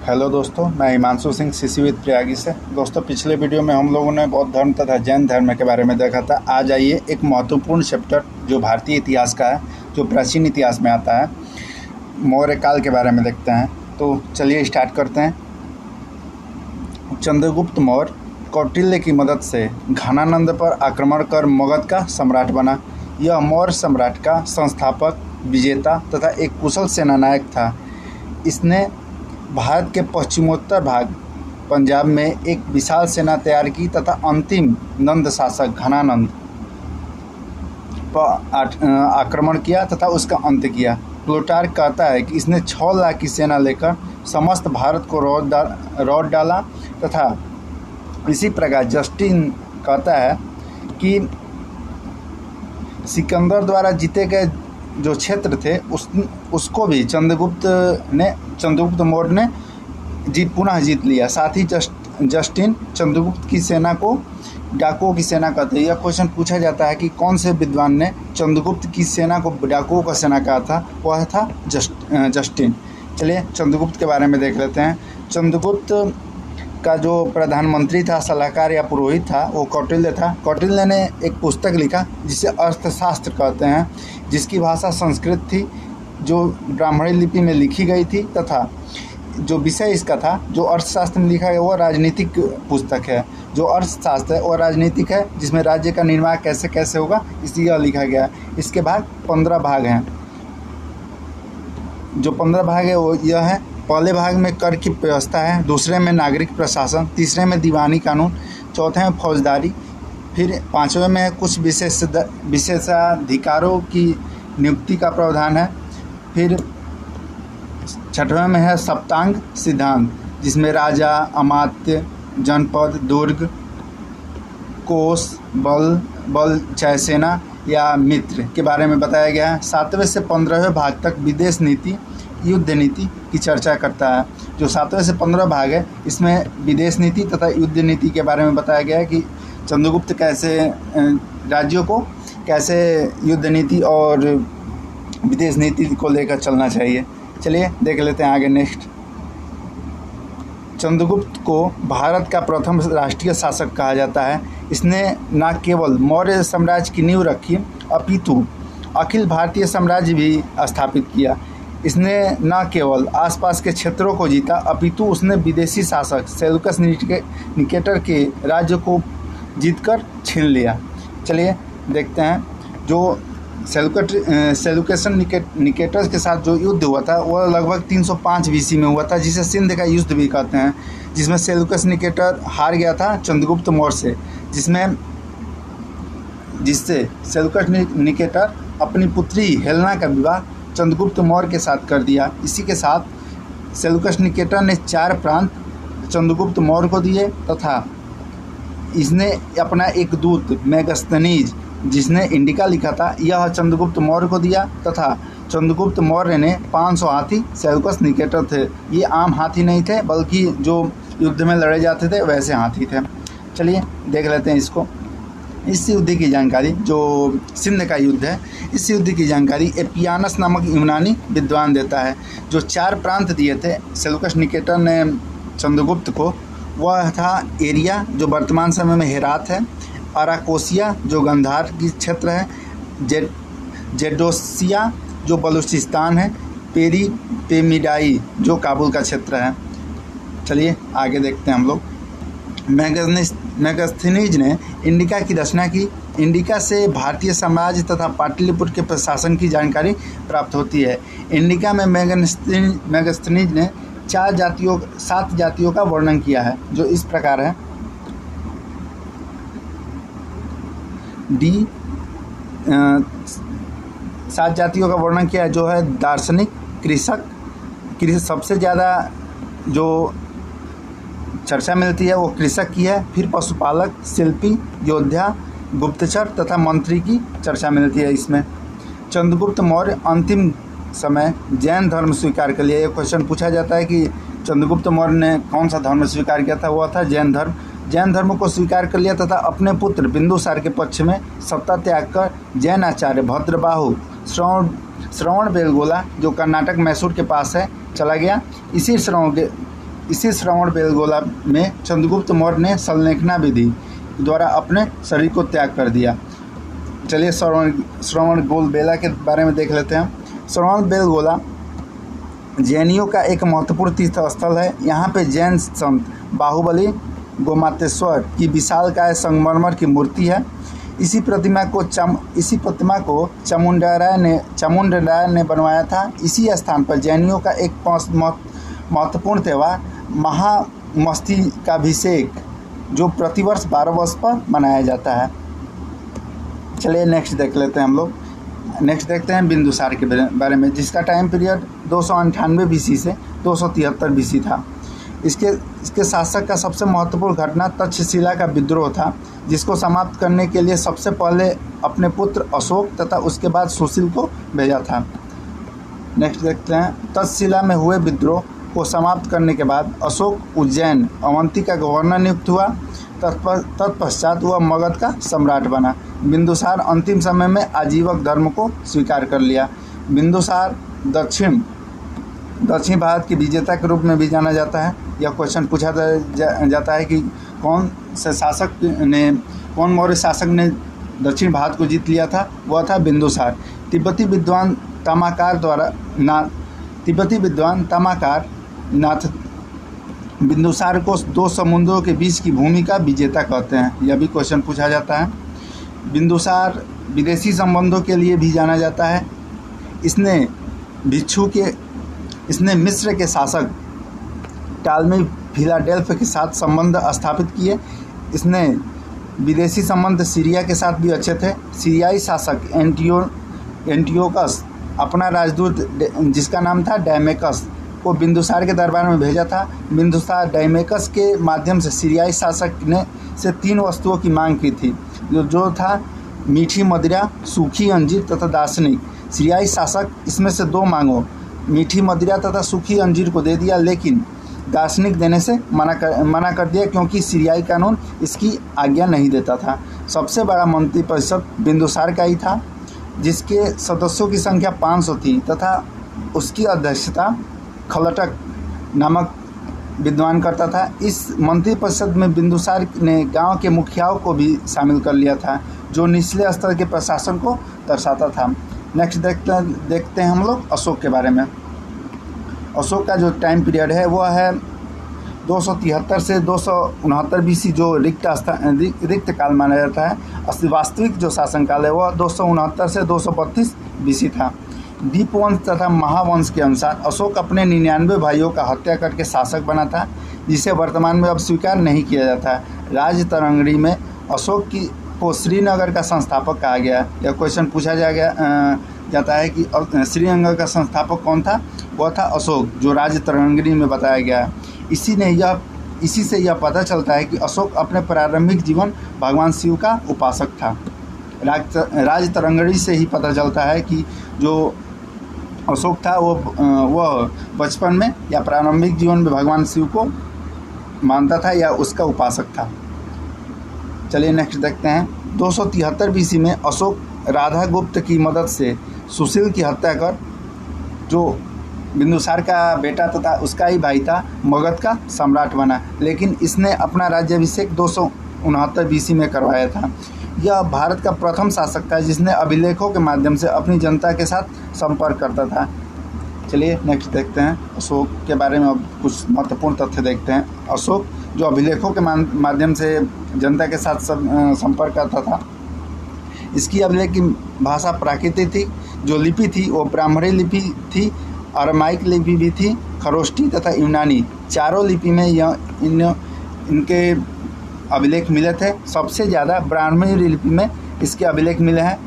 Hello दोस्तों, मैं हिमांशु सिंह शिशिविद प्रयागी से। दोस्तों, पिछले वीडियो में हम लोगों ने बौद्ध धर्म तथा जैन धर्म के बारे में देखा था। आज आइए एक महत्वपूर्ण चैप्टर जो भारतीय इतिहास का है, जो प्राचीन इतिहास में आता है, मौर्य काल के बारे में देखते हैं। तो चलिए स्टार्ट करते हैं। चंद्रगुप्त मौर्य कौटिल्य की मदद से घनानंद पर आक्रमण कर मगध का सम्राट बना। यह मौर्य सम्राट का संस्थापक, विजेता तथा एक कुशल सेनानायक था। इसने भारत के पश्चिमोत्तर भाग पंजाब में एक विशाल सेना तैयार की तथा अंतिम नंद शासक घनानंद पर आक्रमण किया तथा उसका अंत किया। प्लूटार्क कहता है कि इसने 6 लाख की सेना लेकर समस्त भारत को रौंद डाला तथा इसी प्रकार जस्टिन कहता है कि सिकंदर द्वारा जीते गए जो क्षेत्र थे उसको भी चंद्रगुप्त मौर्य ने पुनः जीत लिया। साथ ही जस्टिन चंद्रगुप्त की सेना को डाकुओं की सेना कहते हैं। यह क्वेश्चन पूछा जाता है कि कौन से विद्वान ने चंद्रगुप्त की सेना को डाकुओं का सेना कहा था। वह था जस्टिन। चलिए चंद्रगुप्त के बारे में देख लेते हैं। चंद्रगुप्त का जो प्रधानमंत्री था, सलाहकार या पुरोहित था, वो कौटिल्य था। कौटिल्य ने एक पुस्तक लिखा जिसे अर्थशास्त्र कहते हैं, जिसकी भाषा संस्कृत थी, जो ब्राह्मणी लिपि में लिखी गई थी तथा जो विषय इसका था, जो अर्थशास्त्र में लिखा गया, वो राजनीतिक पुस्तक है। जो अर्थशास्त्र है वो राजनीतिक है, जिसमें राज्य का निर्माण कैसे कैसे होगा इसलिए लिखा गया है। इसके भाग 15 भाग हैं। जो 15 भाग है वो यह है। पहले भाग में कर की व्यवस्था है, दूसरे में नागरिक प्रशासन, तीसरे में दीवानी कानून, चौथे में फौजदारी, फिर 5वें में कुछ विशेषाधिकारों की नियुक्ति का प्रावधान है, फिर 6वें में है सप्तांग सिद्धांत, जिसमें राजा, अमात्य, जनपद, दुर्ग, कोष, बल चाहे सेना या मित्र के बारे में बताया गया है। 7वें से 15वें भाग तक विदेश नीति, युद्ध नीति की चर्चा करता है। जो 7वें से 15 भाग है, इसमें विदेश नीति तथा युद्ध नीति के बारे में बताया गया है कि चंद्रगुप्त कैसे राज्यों को कैसे युद्ध नीति और विदेश नीति को लेकर चलना चाहिए। चलिए देख लेते हैं आगे। नेक्स्ट, चंद्रगुप्त को भारत का प्रथम राष्ट्रीय शासक कहा जाता है। इसने न केवल मौर्य साम्राज्य की नींव रखी, अपितु अखिल भारतीय साम्राज्य भी स्थापित किया। इसने न केवल आसपास के क्षेत्रों को जीता, अपितु उसने विदेशी शासक सेल्यूकस निकेटर के राज्य को जीतकर छीन लिया। चलिए देखते हैं। जो सेल्यूकस निकेटर के साथ जो युद्ध हुआ था वह लगभग 305 BC में हुआ था, जिसे सिंध का युद्ध भी कहते हैं, जिसमें सेल्यूकस निकेटर हार गया था चंद्रगुप्त मौर्य से, जिससे सेल्यूकस निकेटर अपनी पुत्री हेलेना का विवाह चंद्रगुप्त मौर्य के साथ कर दिया। इसी के साथ सेल्यूकस निकेटर ने 4 प्रांत चंद्रगुप्त मौर्य को दिए तथा इसने अपना एक दूत मेगस्थनीज, जिसने इंडिका लिखा था, यह चंद्रगुप्त मौर्य को दिया तथा चंद्रगुप्त मौर्य ने 500 हाथी सेल्यूकस निकेटर थे। ये आम हाथी नहीं थे, बल्कि जो युद्ध में लड़े जाते थे वैसे हाथी थे। चलिए देख लेते हैं इसको। इस युद्ध की जानकारी, जो सिंध का युद्ध है, इस युद्ध की जानकारी एपियानस नामक यूनानी विद्वान देता है। जो 4 प्रांत दिए थे सेल्यूकस निकेटर ने चंद्रगुप्त को, वह था एरिया, जो वर्तमान समय में हेरात है, अराकोसिया, जो गंधार की क्षेत्र है, जेडोसिया, जो बलूचिस्तान है, पेमिडाई, जो काबुल का क्षेत्र है। चलिए आगे देखते हैं हम लोग। मेगस्थनीज ने इंडिका की रचना की। इंडिका से भारतीय साम्राज्य तथा पाटलिपुत्र के प्रशासन की जानकारी प्राप्त होती है। इंडिका में मेगस्थनीज ने 7 जातियों का वर्णन किया है, जो इस प्रकार है। 7 जातियों का वर्णन किया है, जो है दार्शनिक, कृषक सबसे ज़्यादा जो चर्चा मिलती है वो कृषक की है, फिर पशुपालक, शिल्पी, योद्धा, गुप्तचर तथा मंत्री की चर्चा मिलती है इसमें। चंद्रगुप्त मौर्य अंतिम समय जैन धर्म स्वीकार कर लिया। ये क्वेश्चन पूछा जाता है कि चंद्रगुप्त मौर्य ने कौन सा धर्म स्वीकार किया था। वह था जैन धर्म। जैन धर्म को स्वीकार कर लिया तथा अपने पुत्र बिंदुसार के पक्ष में सत्ता त्याग कर जैन आचार्य भद्रबाहु श्रवण बेलगोला, जो कर्नाटक मैसूर के पास है, चला गया। इसी इसी श्रवण बेलगोला में चंद्रगुप्त मौर्य ने संलेखना विधि द्वारा अपने शरीर को त्याग कर दिया। चलिए श्रवण बेलगोला के बारे में देख लेते हैं। श्रवण बेलगोला जैनियों का एक महत्वपूर्ण तीर्थ स्थल है। यहाँ पे जैन संत बाहुबली गोमातेश्वर की विशालकाय संगमरमर की मूर्ति है। इसी प्रतिमा को चामुंड राय ने बनवाया था। इसी स्थान पर जैनियों का एक महत्वपूर्ण त्यौहार महामस्तकाभिषेक जो प्रतिवर्ष 12 वर्ष पर मनाया जाता है। चलिए नेक्स्ट देख लेते हैं हम लोग। नेक्स्ट देखते हैं बिंदुसार के बारे में, जिसका टाइम पीरियड 298 बीसी से 273 बीसी था। इसके शासक का सबसे महत्वपूर्ण घटना तक्षशिला का विद्रोह था, जिसको समाप्त करने के लिए सबसे पहले अपने पुत्र अशोक तथा उसके बाद सुशील को भेजा था। नेक्स्ट देखते हैं। तक्षशिला में हुए विद्रोह को समाप्त करने के बाद अशोक उज्जैन अवंती का गवर्नर नियुक्त हुआ। तत्पश्चात वह मगध का सम्राट बना। बिंदुसार अंतिम समय में आजीवक धर्म को स्वीकार कर लिया। बिंदुसार दक्षिण भारत के विजेता के रूप में भी जाना जाता है। यह क्वेश्चन पूछा जाता है कि कौन मौर्य शासक ने दक्षिण भारत को जीत लिया था? वह था बिंदुसार। तिब्बती विद्वान तमाकार नाथ बिंदुसार को 2 समुद्रों के बीच की भूमि का विजेता कहते हैं। यह भी क्वेश्चन पूछा जाता है। बिंदुसार विदेशी संबंधों के लिए भी जाना जाता है। इसने मिस्र के शासक टालमी फिलाडेल्फ के साथ संबंध स्थापित किए। इसने विदेशी संबंध सीरिया के साथ भी अच्छे थे। सीरियाई शासक एंटियोकस अपना राजदूत जिसका नाम था डायमेकस को बिंदुसार के दरबार में भेजा था। बिंदुसार डायमेकस के माध्यम से सीरियाई शासक ने से 3 वस्तुओं की मांग की थी, जो था मीठी मदिरा, सूखी अंजीर तथा दार्शनिक। सीरियाई शासक इसमें से 2 मांगों मीठी मदिरा तथा सूखी अंजीर को दे दिया, लेकिन दार्शनिक देने से मना कर दिया, क्योंकि सीरियाई कानून इसकी आज्ञा नहीं देता था। सबसे बड़ा मंत्रिपरिषद बिंदुसार का ही था, जिसके सदस्यों की संख्या 500 थी तथा उसकी अध्यक्षता खलटक नामक विद्वान करता था। इस मंत्रिपरिषद में बिंदुसार ने गांव के मुखियाओं को भी शामिल कर लिया था, जो निचले स्तर के प्रशासन को दर्शाता था। नेक्स्ट देखते हैं हम लोग अशोक के बारे में। अशोक का जो टाइम पीरियड है वह है 273 से 269 बीसी, जो रिक्त काल माना जाता है। वास्तविक जो शासनकाल है वह 269 से 232 बीसी था। दीपवंश तथा महावंश के अनुसार अशोक अपने 99 भाइयों का हत्या करके शासक बना था, जिसे वर्तमान में अब स्वीकार नहीं किया जाता है। राजतरंगिणी में अशोक को श्रीनगर का संस्थापक कहा गया। यह क्वेश्चन पूछा जाता है कि श्रीनगर का संस्थापक कौन था? वह था अशोक, जो राजतरंगिणी में बताया गया है। इसी से यह पता चलता है कि अशोक अपने प्रारंभिक जीवन भगवान शिव का उपासक था। राजतरंगिणी से ही पता चलता है कि जो अशोक था वह बचपन में या प्रारंभिक जीवन में भगवान शिव को मानता था या उसका उपासक था। चलिए नेक्स्ट देखते हैं। 273 बीसी में अशोक राधा गुप्त की मदद से सुशील की हत्या कर, जो बिंदुसार का बेटा तथा उसका ही भाई था, मगध का सम्राट बना। लेकिन इसने अपना राज्याभिषेक 269 बीसी में करवाया था। यह भारत का प्रथम शासक था जिसने अभिलेखों के माध्यम से अपनी जनता के साथ संपर्क करता था। चलिए नेक्स्ट देखते हैं अशोक के बारे में। अब कुछ महत्वपूर्ण तथ्य देखते हैं। अशोक जो अभिलेखों के माध्यम से जनता के साथ संपर्क करता था, इसकी अभिलेख की भाषा प्राकृतिक थी। जो लिपि थी वो ब्राह्मणी लिपि थी, अरमाइक लिपि भी थी, खरोष्टी तथा यूनानी। चारों लिपि में इनके अभिलेख मिले थे। सबसे ज़्यादा ब्राह्मणी लिपि में इसके अभिलेख मिले हैं,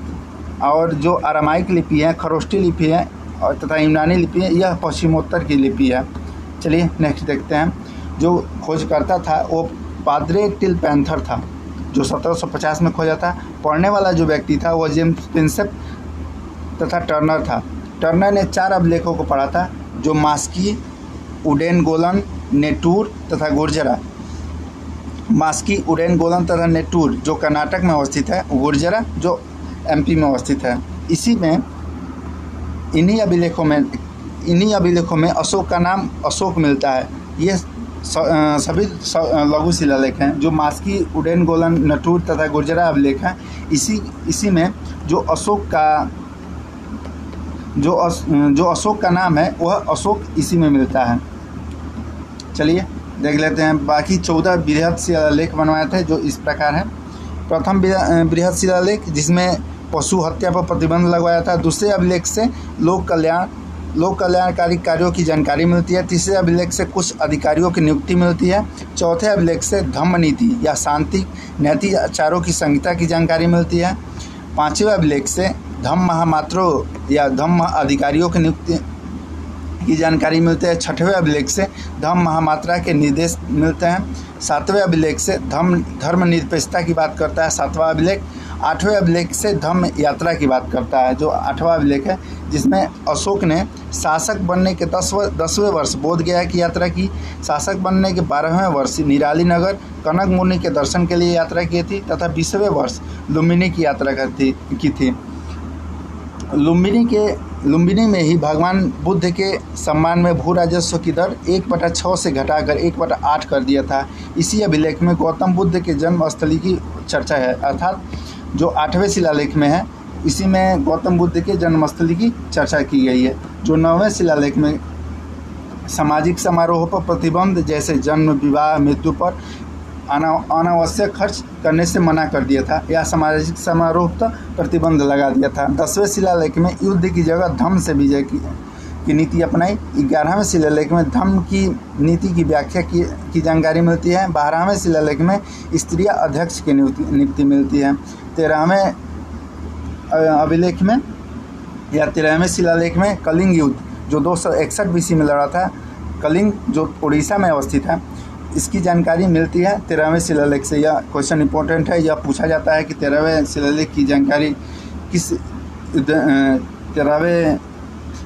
और जो अरमाइक लिपि है, खरोष्टी लिपि है और तथा यूनानी लिपि है, यह पश्चिमोत्तर की लिपि है। चलिए नेक्स्ट देखते हैं। जो खोजकर्ता था वो पाद्रे टिल पैंथर था, जो 1750 में खोजा था। पढ़ने वाला जो व्यक्ति था वह जेम्स प्रिंसेप तथा टर्नर था। टर्नर ने 4 अभिलेखों को पढ़ा था, जो मास्की, उडेनगोलन, नेटूर तथा गुर्जरा। मास्की, उडेनगोलन तथा नेटूर जो कर्नाटक में अवस्थित है, गुर्जरा जो एमपी में अवस्थित है। इन्हीं अभिलेखों में अशोक का नाम अशोक मिलता है। ये सभी लघु शिलालेख हैं। जो मास्की, उडेन, गोलन, नटूर तथा गुर्जरा अभिलेख हैं, इसी में जो अशोक का नाम है वह अशोक इसी में मिलता है। चलिए देख लेते हैं। बाकी 14 बृहद शिलालेख बनवाए थे जो इस प्रकार है। प्रथम बृहद शिलालेख जिसमें पशु हत्या पर प्रतिबंध लगवाया था। दूसरे अभिलेख से लोक कल्याणकारी कार्यों की जानकारी मिलती है। तीसरे अभिलेख से कुछ अधिकारियों की नियुक्ति मिलती है। चौथे अभिलेख से धम्म नीति या शांति नैतिक आचारों की संहिता की जानकारी मिलती है। पांचवें अभिलेख से धम्म महामात्रों या धम्म अधिकारियों की नियुक्ति की जानकारी मिलती है। छठवें अभिलेख से धम्म महामात्रा के निर्देश मिलते हैं। सातवें अभिलेख से धर्म निरपेक्षता की बात करता है सातवां अभिलेख। आठवें अभिलेख से धम्म यात्रा की बात करता है जो आठवां अभिलेख है, जिसमें अशोक ने शासक बनने के 10वें वर्ष बोधगया की यात्रा की। शासक बनने के 12वें वर्ष निराली नगर कनक मुनि के दर्शन के लिए यात्रा की थी तथा 20वें वर्ष लुम्बिनी की यात्रा की थी। लुम्बिनी में ही भगवान बुद्ध के सम्मान में भू राजस्व की दर 1/6 से घटाकर 1/8 कर दिया था। इसी अभिलेख में गौतम बुद्ध के जन्म स्थली की चर्चा है, अर्थात जो 8वें शिलालेख में है इसी में गौतम बुद्ध के जन्मस्थली की चर्चा की गई है। जो 9वें शिलालेख में सामाजिक समारोह पर प्रतिबंध जैसे जन्म, विवाह, मृत्यु पर अनावश्यक खर्च करने से मना कर दिया था या सामाजिक समारोह पर प्रतिबंध लगा दिया था। 10वें शिलालेख में युद्ध की जगह धम्म से विजय की नीति अपनाई। 11वें शिलालेख में धम्म की नीति की व्याख्या की जानकारी मिलती है। 12वें शिलालेख में स्त्रियां अध्यक्ष की नियुक्ति मिलती है। 13वें अभिलेख में या 13वें शिलालेख में कलिंग युद्ध जो 261 BC में लड़ा था, कलिंग जो उड़ीसा में अवस्थित है, इसकी जानकारी मिलती है 13वें शिलालेख से। यह क्वेश्चन इंपॉर्टेंट है। यह पूछा जाता है कि 13वें शिलालेख की जानकारी किस 13वें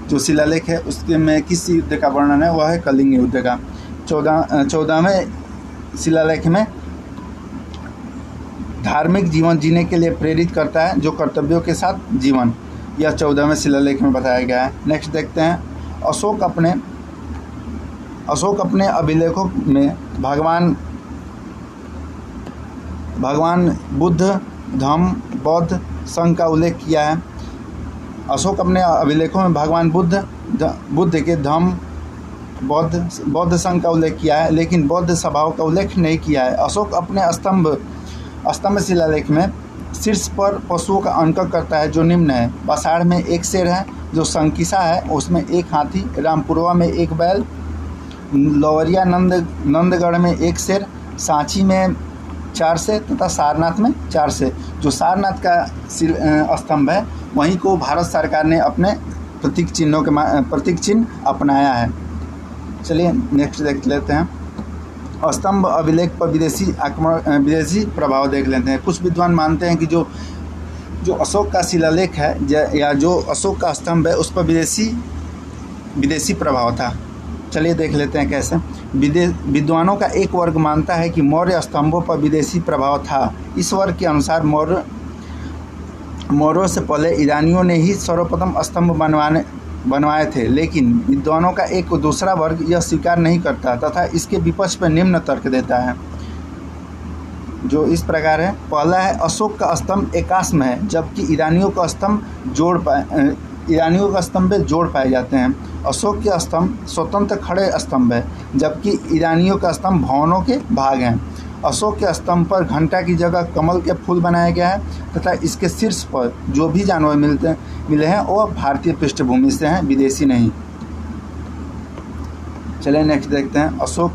जो शिलालेख है उसके में किस युद्ध का वर्णन है, वह है कलिंग युद्ध का। 14वें शिलालेख में धार्मिक जीवन जीने के लिए प्रेरित करता है जो कर्तव्यों के साथ जीवन, यह 14वें शिलालेख में बताया गया है। नेक्स्ट देखते हैं। अशोक अपने अभिलेखों में भगवान बुद्ध, धम्म, बौद्ध संघ का उल्लेख किया है। अशोक अपने अभिलेखों में भगवान बुद्ध के धम्म, बौद्ध संघ का उल्लेख किया है, लेकिन बौद्ध सभाओं का उल्लेख नहीं किया है। अशोक अपने स्तंभ शिलालेख में शीर्ष पर पशुओं का अंकन करता है जो निम्न है। बसाड़ में एक शेर है, जो संकिसा है उसमें एक हाथी, रामपुरवा में एक बैल, लौरिया नंदगढ़ में एक शेर, सांची में 4 शेर तथा सारनाथ में 4 शेर। जो सारनाथ का स्तंभ है वहीं को भारत सरकार ने अपने प्रतीक चिन्ह अपनाया है। चलिए नेक्स्ट देख लेते हैं। स्तंभ अभिलेख पर विदेशी प्रभाव देख लेते हैं। कुछ विद्वान मानते हैं कि जो अशोक का शिलालेख है या जो अशोक का स्तंभ है उस पर विदेशी प्रभाव था। चलिए देख लेते हैं कैसे। विद्वानों का एक वर्ग मानता है कि मौर्य स्तंभों पर विदेशी प्रभाव था। इस वर्ग के अनुसार मौर्यों से पहले ईरानियों ने ही सर्वप्रथम स्तंभ बनवाए थे, लेकिन विद्वानों का एक दूसरा वर्ग यह स्वीकार नहीं करता तथा इसके विपक्ष पर निम्न तर्क देता है जो इस प्रकार है। पहला है, अशोक का स्तंभ एकाश्म है जबकि ईरानियों का स्तंभ जोड़ पाए जाते हैं। अशोक के स्तंभ स्वतंत्र खड़े स्तंभ है जबकि ईरानियों का स्तंभ भवनों के भाग हैं। अशोक के स्तंभ पर घंटा की जगह कमल के फूल बनाया गया है तथा इसके शीर्ष पर जो भी जानवर मिले हैं वो भारतीय पृष्ठभूमि से हैं, विदेशी नहीं। चलिए नेक्स्ट देखते हैं। अशोक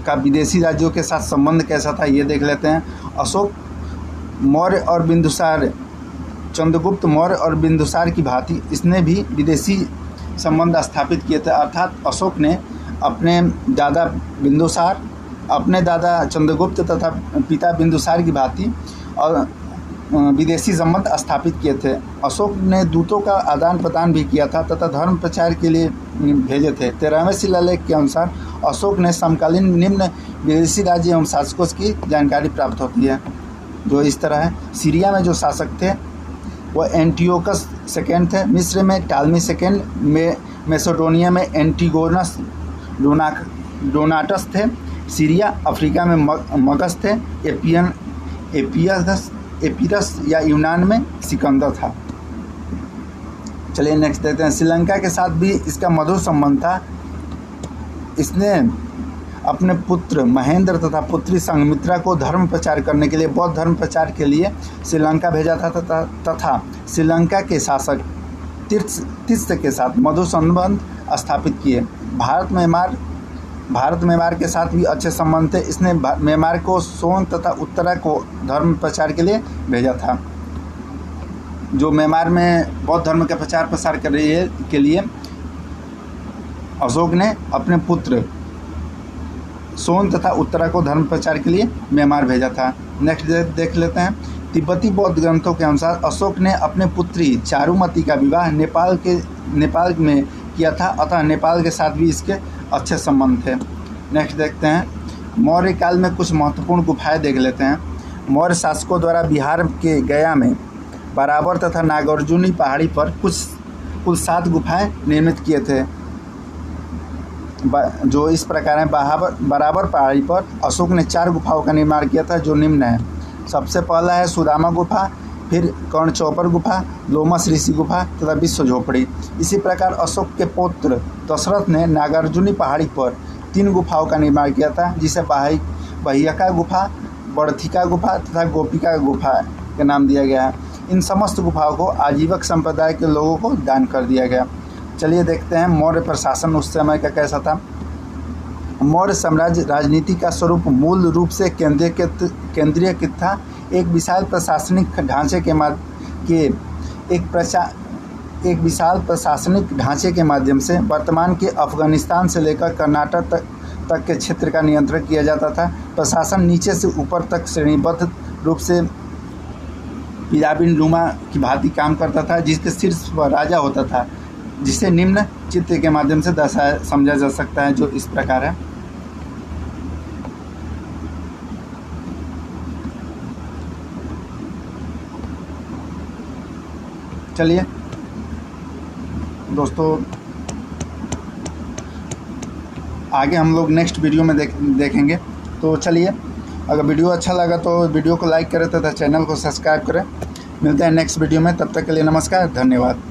का विदेशी राज्यों के साथ संबंध कैसा था ये देख लेते हैं। अशोक मौर्य और बिंदुसार, चंद्रगुप्त मौर्य और बिंदुसार की भांति इसने भी विदेशी संबंध स्थापित किए थे, अर्थात अशोक ने अपने दादा चंद्रगुप्त तथा पिता बिंदुसार की भांति और विदेशी संबंध स्थापित किए थे। अशोक ने दूतों का आदान प्रदान भी किया था तथा धर्म प्रचार के लिए भेजे थे। 13वें शिलालेख के अनुसार अशोक ने समकालीन निम्न विदेशी राज्य एवं शासकों की जानकारी प्राप्त होती है जो इस तरह है। सीरिया में जो शासक थे वह एंटियोकस सेकेंड थे, मिस्र में टालमी सेकेंड, मैसेडोनिया में एंटिगोनस डोनाटस थे, सीरिया, अफ्रीका में मगध थे, एपीरस या यूनान में सिकंदर था। चलिए नेक्स्ट देखते हैं। श्रीलंका के साथ भी इसका मधुर संबंध था। इसने अपने पुत्र महेंद्र तथा पुत्री संघमित्रा को धर्म प्रचार करने के लिए, बौद्ध धर्म प्रचार के लिए श्रीलंका भेजा था तथा श्रीलंका के शासक तीर्थ के साथ मधुर संबंध स्थापित किए। भारत म्यांमार के साथ भी अच्छे संबंध थे। इसने म्यांमार को सोन तथा उत्तरा को धर्म प्रचार के लिए भेजा था। जो म्यांमार में बौद्ध धर्म का प्रचार प्रसार कर रही है के लिए अशोक ने अपने पुत्र सोन तथा उत्तरा को धर्म प्रचार के लिए म्यांमार भेजा था। नेक्स्ट देख लेते हैं। तिब्बती बौद्ध ग्रंथों के अनुसार अशोक ने अपने पुत्री चारुमती का विवाह नेपाल में किया था, अतः नेपाल के साथ भी इसके अच्छे संबंध थे। नेक्स्ट देखते हैं। मौर्य काल में कुछ महत्वपूर्ण गुफाएं देख लेते हैं। मौर्य शासकों द्वारा बिहार के गया में बराबर तथा नागार्जुनी पहाड़ी पर कुल 7 गुफाएं निर्मित किए थे, जो इस प्रकार हैं। बराबर पहाड़ी पर अशोक ने 4 गुफाओं का निर्माण किया था, जो निम्न है। सबसे पहला है सुदामा गुफा, फिर कर्णचौपर गुफा, लोमस ऋषि गुफा तथा विश्व झोपड़ी। इसी प्रकार अशोक के पौत्र दशरथ ने नागार्जुनी पहाड़ी पर 3 गुफाओं का निर्माण किया था, जिसे बहियका गुफा, बड़थिका गुफा तथा गोपिका गुफा का नाम दिया गया है। इन समस्त गुफाओं को आजीवक संप्रदाय के लोगों को दान कर दिया गया। चलिए देखते हैं मौर्य प्रशासन उस समय का कैसा था। मौर्य साम्राज्य राजनीति का स्वरूप मूल रूप से केंद्रीयकृत था। एक विशाल प्रशासनिक ढांचे के माध्यम से वर्तमान के अफगानिस्तान से लेकर कर्नाटक तक के क्षेत्र का नियंत्रण किया जाता था। प्रशासन नीचे से ऊपर तक श्रेणीबद्ध रूप से पिरामिड नुमा की भांति काम करता था, जिसके शीर्ष पर राजा होता था, जिसे निम्न चित्र के माध्यम से समझा जा सकता है, जो इस प्रकार है। चलिए दोस्तों, आगे हम लोग नेक्स्ट वीडियो में देखेंगे। तो चलिए, अगर वीडियो अच्छा लगा तो वीडियो को लाइक करें तथा चैनल को सब्सक्राइब करें। मिलते हैं नेक्स्ट वीडियो में, तब तक के लिए नमस्कार, धन्यवाद।